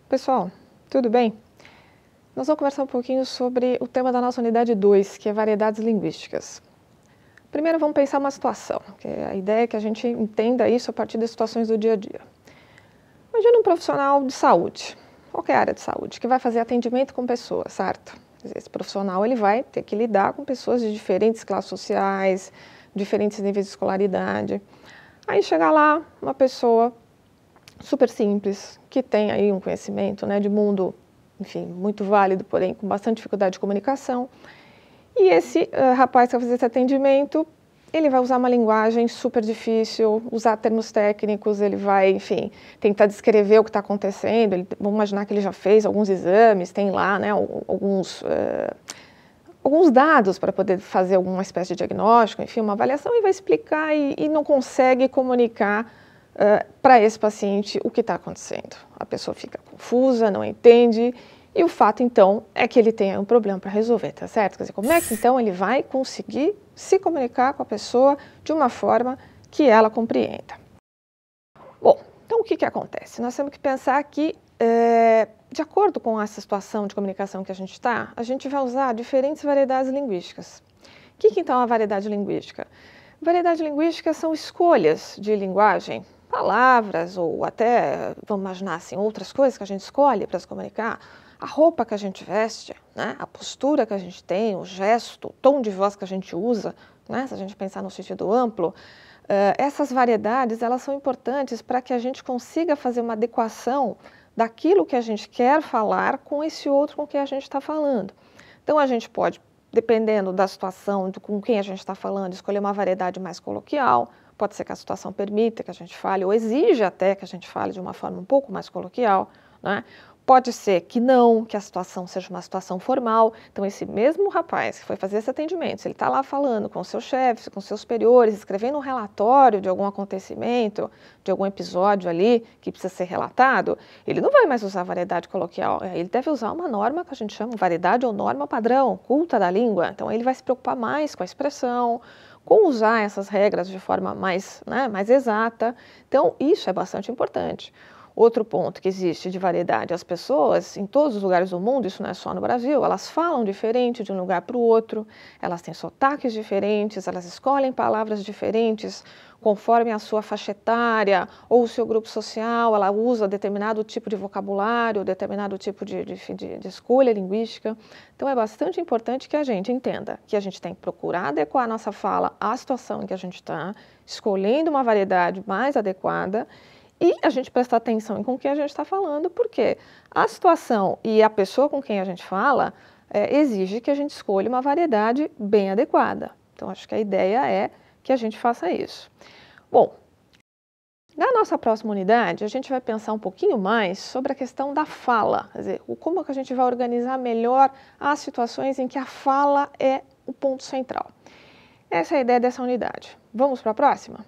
Pessoal, tudo bem? Nós vamos conversar um pouquinho sobre o tema da nossa unidade 2, que é variedades linguísticas. Primeiro vamos pensar uma situação, que a ideia é que a gente entenda isso a partir das situações do dia a dia. Imagina um profissional de saúde, qualquer área de saúde, que vai fazer atendimento com pessoas, certo? Esse profissional ele vai ter que lidar com pessoas de diferentes classes sociais, diferentes níveis de escolaridade. Aí chega lá uma pessoa super simples, que tem aí um conhecimento, né, de mundo, enfim, muito válido, porém com bastante dificuldade de comunicação. E esse rapaz que vai fazer esse atendimento, ele vai usar uma linguagem super difícil, usar termos técnicos, ele vai, enfim, tentar descrever o que está acontecendo. Vamos imaginar que ele já fez alguns exames, tem lá, né, alguns dados para poder fazer alguma espécie de diagnóstico, enfim, uma avaliação, e vai explicar e não consegue comunicar para esse paciente o que está acontecendo. A pessoa fica confusa, não entende, e o fato, então, é que ele tem um problema para resolver, tá certo? Quer dizer, como é que, então, ele vai conseguir se comunicar com a pessoa de uma forma que ela compreenda? Bom, então, o que acontece? Nós temos que pensar que, de acordo com essa situação de comunicação que a gente está, a gente vai usar diferentes variedades linguísticas. O que então é a variedade linguística? Variedade linguística são escolhas de linguagem, palavras ou até, vamos imaginar assim, outras coisas que a gente escolhe para se comunicar, a roupa que a gente veste, né? A postura que a gente tem, o gesto, o tom de voz que a gente usa, né? Se a gente pensar no sentido amplo, essas variedades elas são importantes para que a gente consiga fazer uma adequação daquilo que a gente quer falar com esse outro com quem a gente está falando. Então a gente pode, dependendo da situação, com quem a gente está falando, escolher uma variedade mais coloquial. Pode ser que a situação permita que a gente fale, ou exige até que a gente fale de uma forma um pouco mais coloquial, né? Pode ser que não, que a situação seja uma situação formal. Então, esse mesmo rapaz que foi fazer esse atendimento, se ele está lá falando com seus chefes, com seus superiores, escrevendo um relatório de algum acontecimento, de algum episódio ali que precisa ser relatado, ele não vai mais usar variedade coloquial. Ele deve usar uma norma que a gente chama variedade ou norma padrão, culta da língua. Então, ele vai se preocupar mais com a expressão, com usar essas regras de forma mais, né, mais exata. Então, isso é bastante importante. Outro ponto que existe de variedade, as pessoas em todos os lugares do mundo, isso não é só no Brasil, elas falam diferente de um lugar para o outro, elas têm sotaques diferentes, elas escolhem palavras diferentes conforme a sua faixa etária ou o seu grupo social, ela usa determinado tipo de vocabulário, determinado tipo de escolha linguística. Então é bastante importante que a gente entenda que a gente tem que procurar adequar a nossa fala à situação em que a gente está, escolhendo uma variedade mais adequada. E a gente prestar atenção em com quem a gente está falando, porque a situação e a pessoa com quem a gente fala exige que a gente escolha uma variedade bem adequada. Então, acho que a ideia é que a gente faça isso. Bom, na nossa próxima unidade, a gente vai pensar um pouquinho mais sobre a questão da fala, quer dizer, como que a gente vai organizar melhor as situações em que a fala é o ponto central. Essa é a ideia dessa unidade. Vamos para a próxima?